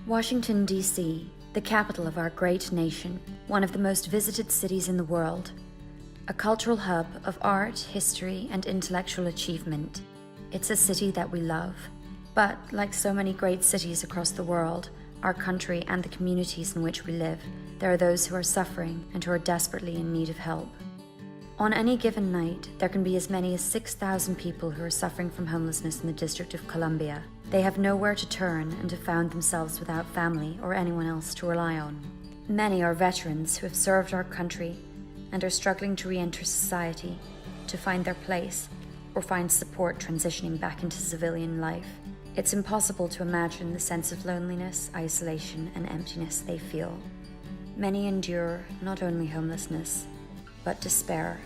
Washington, D.C., the capital of our great nation, one of the most visited cities in the world, a cultural hub of art, history, and intellectual achievement. It's a city that we love. But, like so many great cities across the world, our country and the communities in which we live, there are those who are suffering and who are desperately in need of help. On any given night, there can be as many as 6,000 people who are suffering from homelessness in the District of Columbia. They have nowhere to turn and have found themselves without family or anyone else to rely on. Many are veterans who have served our country and are struggling to re-enter society, to find their place, or find support transitioning back into civilian life. It's impossible to imagine the sense of loneliness, isolation, and emptiness they feel. Many endure not only homelessness, but despair.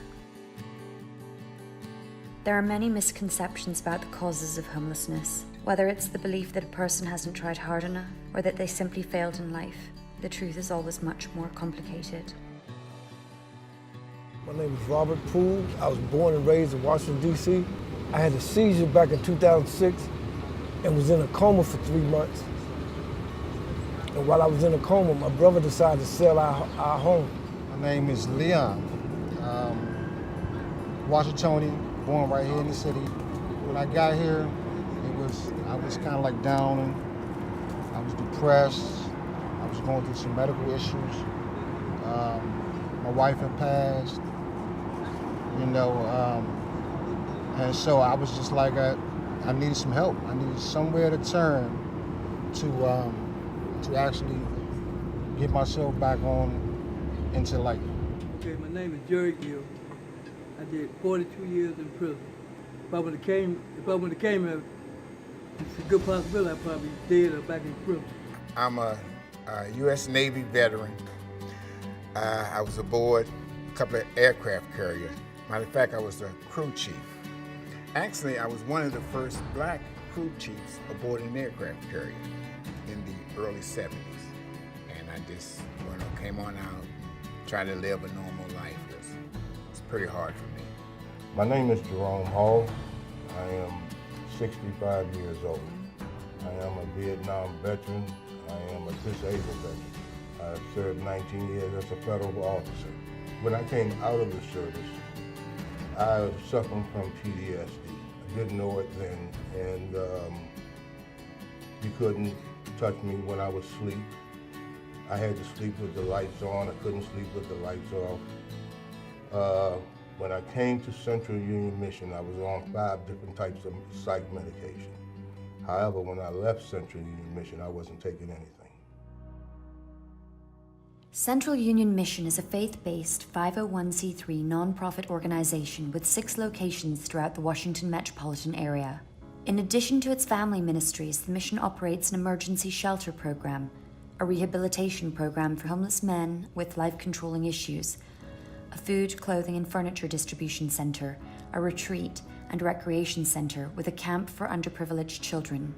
There are many misconceptions about the causes of homelessness, whether it's the belief that a person hasn't tried hard enough or that they simply failed in life. The truth is always much more complicated. My name is Robert Poole. I was born and raised in Washington, D.C. I had a seizure back in 2006 and was in a coma for 3 months. And while I was in a coma, my brother decided to sell our home. My name is Leon. Washingtonian, born right here in the city. When I got here, I was kind of like down, and I was depressed. I was going through some medical issues. My wife had passed, and so I was just like, I needed some help. I needed somewhere to turn to actually get myself back on into life. Okay, my name is Jerry Gill. I did 42 years in prison. If I would have came here, it's a good possibility I'd probably be dead or back in prison. I'm a U.S. Navy veteran. I was aboard a couple of aircraft carriers. Matter of fact, I was a crew chief. Actually, I was one of the first black crew chiefs aboard an aircraft carrier in the early 70s. And I just came on out, tried to live a normal life. It's pretty hard for me. My name is Jerome Hall. I am 65 years old. I am a Vietnam veteran. I am a disabled veteran. I served 19 years as a federal officer. When I came out of the service, I was suffering from PTSD. I didn't know it then, and you couldn't touch me when I was asleep. I had to sleep with the lights on. I couldn't sleep with the lights off. When I came to Central Union Mission, I was on 5 different types of psych medication. However, when I left Central Union Mission, I wasn't taking anything. Central Union Mission is a faith-based 501c3 nonprofit organization with 6 locations throughout the Washington metropolitan area. In addition to its family ministries, the mission operates an emergency shelter program, a rehabilitation program for homeless men with life-controlling issues, a food, clothing, and furniture distribution center, a retreat and recreation center with a camp for underprivileged children,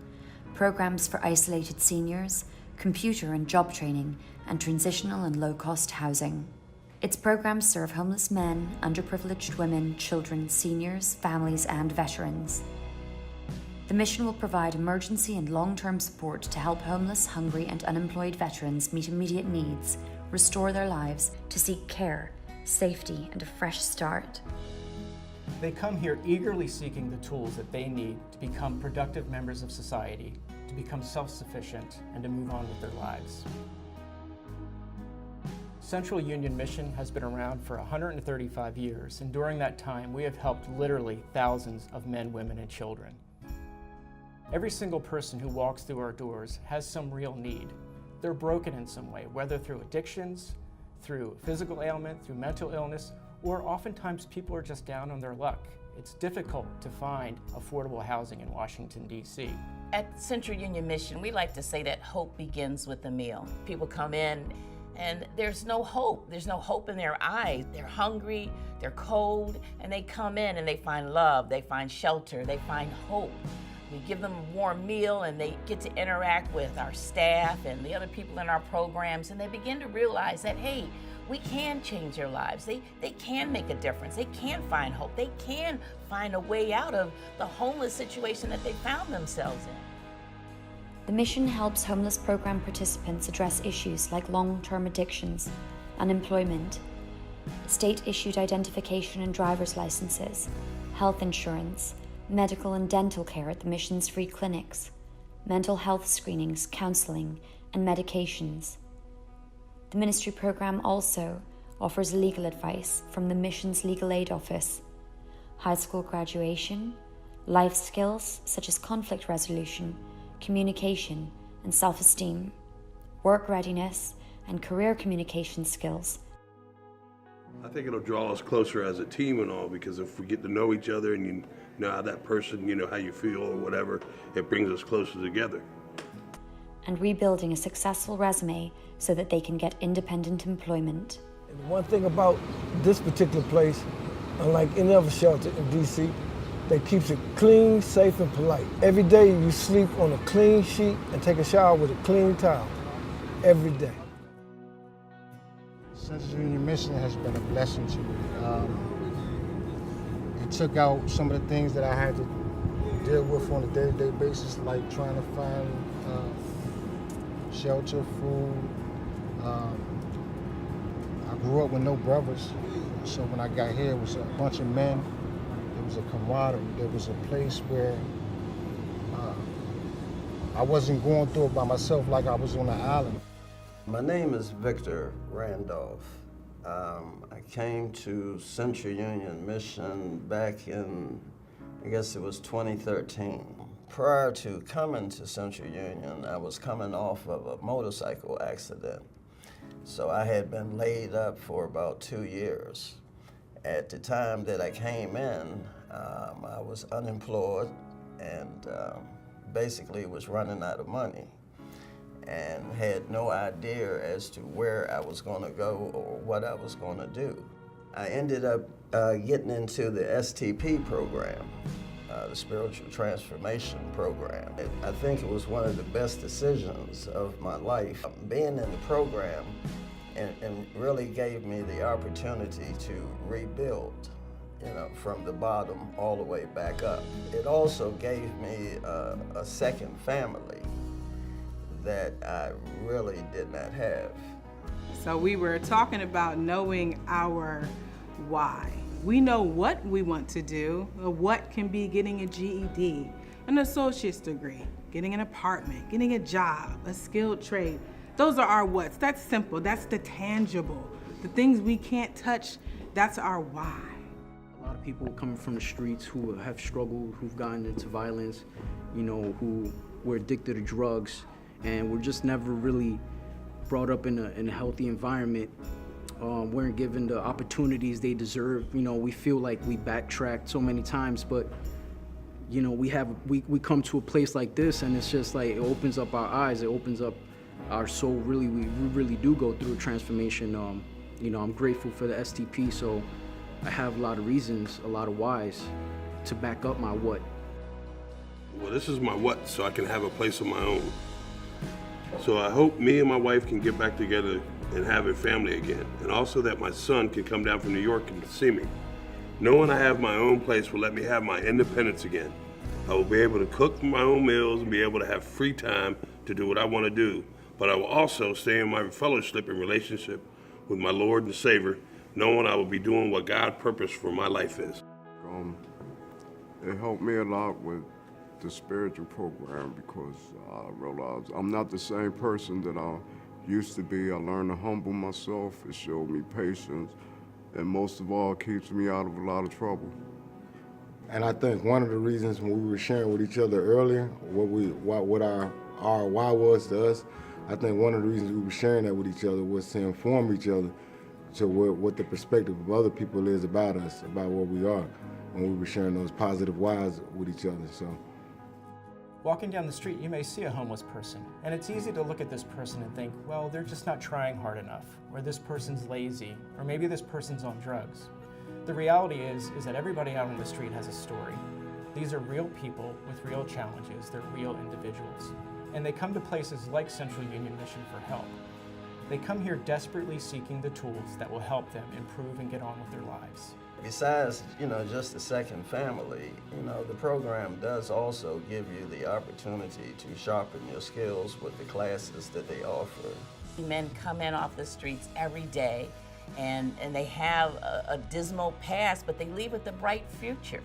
programs for isolated seniors, computer and job training, and transitional and low-cost housing. Its programs serve homeless men, underprivileged women, children, seniors, families, and veterans. The mission will provide emergency and long-term support to help homeless, hungry, and unemployed veterans meet immediate needs, restore their lives, to seek care, safety, and a fresh start. They come here eagerly seeking the tools that they need to become productive members of society, to become self-sufficient, and to move on with their lives. Central Union Mission has been around for 135 years, and during that time, we have helped literally thousands of men, women, and children. Every single person who walks through our doors has some real need. They're broken in some way, whether through addictions, through physical ailment, through mental illness, or oftentimes people are just down on their luck. It's difficult to find affordable housing in Washington, D.C. At Central Union Mission, we like to say that hope begins with a meal. People come in and there's no hope. There's no hope in their eyes. They're hungry, they're cold, and they come in and they find love, they find shelter, they find hope. We give them a warm meal and they get to interact with our staff and the other people in our programs, and they begin to realize that, hey, we can change their lives. They can make a difference. They can find hope. They can find a way out of the homeless situation that they found themselves in. The mission helps homeless program participants address issues like long-term addictions, unemployment, state-issued identification and driver's licenses, health insurance, medical and dental care at the mission's free clinics, mental health screenings, counseling, and medications. The ministry program also offers legal advice from the mission's legal aid office, high school graduation, life skills such as conflict resolution, communication, and self-esteem, work readiness, and career communication skills. I think it'll draw us closer as a team and all, because if we get to know each other and you know how that person, you know how you feel or whatever, it brings us closer together. And rebuilding a successful resume so that they can get independent employment. And the one thing about this particular place, unlike any other shelter in D.C., they keeps it clean, safe, and polite. Every day you sleep on a clean sheet and take a shower with a clean towel. Every day. Central Union Mission has been a blessing to me. It took out some of the things that I had to deal with on a day-to-day basis, like trying to find shelter, food. I grew up with no brothers, so when I got here, it was a bunch of men. There was a camaraderie. There was a place where I wasn't going through it by myself like I was on an island. My name is Victor Randolph. I came to Central Union Mission back in, I guess it was 2013. Prior to coming to Central Union, I was coming off of a motorcycle accident. So I had been laid up for about 2 years. At the time that I came in, I was unemployed and basically was running out of money and had no idea as to where I was going to go or what I was going to do. I ended up getting into the STP program, the Spiritual Transformation Program. I think it was one of the best decisions of my life. Being in the program and really gave me the opportunity to rebuild, you know, from the bottom all the way back up. It also gave me a second family that I really did not have. So we were talking about knowing our why. We know what we want to do. What can be getting a GED, an associate's degree, getting an apartment, getting a job, a skilled trade. Those are our whats. That's simple. That's the tangible. The things we can't touch, that's our why. A lot of people coming from the streets who have struggled, who've gotten into violence, you know, who were addicted to drugs, and were just never really brought up in a healthy environment, weren't given the opportunities they deserve. You know, we feel like we backtracked so many times, but you know, we come to a place like this, and it's just like, it opens up our eyes, it opens up our soul. Really, we really do go through a transformation. You know, I'm grateful for the STP, so I have a lot of reasons, a lot of whys to back up my what. Well, this is my what, so I can have a place of my own. So I hope me and my wife can get back together and have a family again, and also that my son can come down from New York and see me. Knowing I have my own place will let me have my independence again. I will be able to cook my own meals and be able to have free time to do what I want to do, but I will also stay in my fellowship and relationship with my Lord and Savior, knowing I will be doing what God's purpose for my life is. It helped me a lot with the spiritual program because I realized I'm not the same person that I used to be. I learned to humble myself. It showed me patience, and most of all, keeps me out of a lot of trouble. And I think one of the reasons when we were sharing with each other earlier, what our why was to us, I think one of the reasons we were sharing that with each other was to inform each other to what the perspective of other people is about us, about what we are, when we were sharing those positive whys with each other. So. Walking down the street, you may see a homeless person, and it's easy to look at this person and think, well, they're just not trying hard enough, or this person's lazy, or maybe this person's on drugs. The reality is that everybody out on the street has a story. These are real people with real challenges. They're real individuals. And they come to places like Central Union Mission for help. They come here desperately seeking the tools that will help them improve and get on with their lives. Besides, just a second family, the program does also give you the opportunity to sharpen your skills with the classes that they offer. Men come in off the streets every day and they have a dismal past, but they leave with a bright future.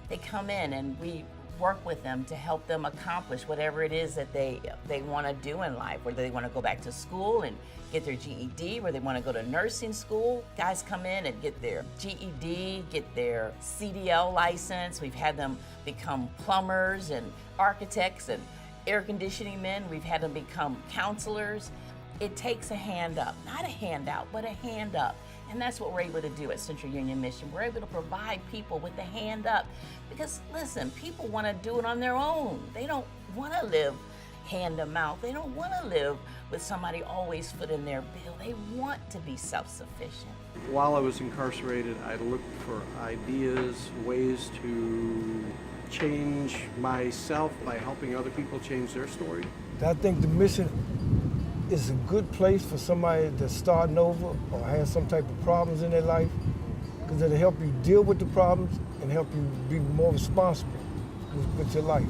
They come in and we work with them to help them accomplish whatever it is that they want to do in life, whether they want to go back to school and get their GED, whether they want to go to nursing school. Guys come in and get their GED, get their CDL license. We've had them become plumbers and architects and air conditioning men. We've had them become counselors. It takes a hand up, not a handout, but a hand up. And that's what we're able to do at Central Union Mission. We're able to provide people with a hand up. Because listen, people want to do it on their own. They don't want to live hand to mouth. They don't want to live with somebody always footing their bill. They want to be self-sufficient. While I was incarcerated, I looked for ideas, ways to change myself by helping other people change their story. I think the mission is a good place for somebody that's starting over or has some type of problems in their life, because it'll help you deal with the problems and help you be more responsible with your life.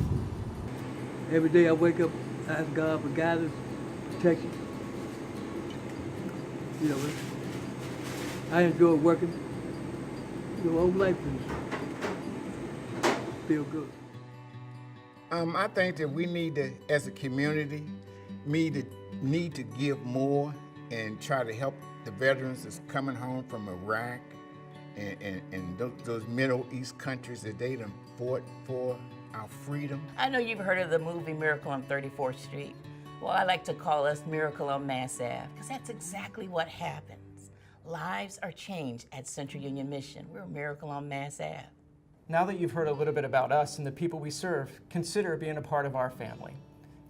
Every day I wake up, I ask God for guidance, protection. I enjoy working. The whole life feel good. I think that we need to, as a community, need to give more and try to help the veterans that's coming home from Iraq and those Middle East countries that they done fought for our freedom. I know you've heard of the movie Miracle on 34th Street. Well, I like to call us Miracle on Mass Ave, because that's exactly what happens. Lives are changed at Central Union Mission. We're a Miracle on Mass Ave. Now that you've heard a little bit about us and the people we serve, consider being a part of our family.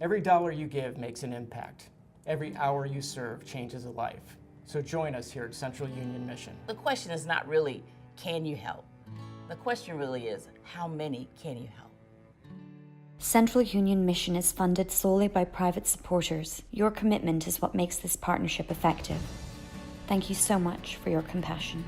Every dollar you give makes an impact. Every hour you serve changes a life. So join us here at Central Union Mission. The question is not really, can you help? The question really is, how many can you help? Central Union Mission is funded solely by private supporters. Your commitment is what makes this partnership effective. Thank you so much for your compassion.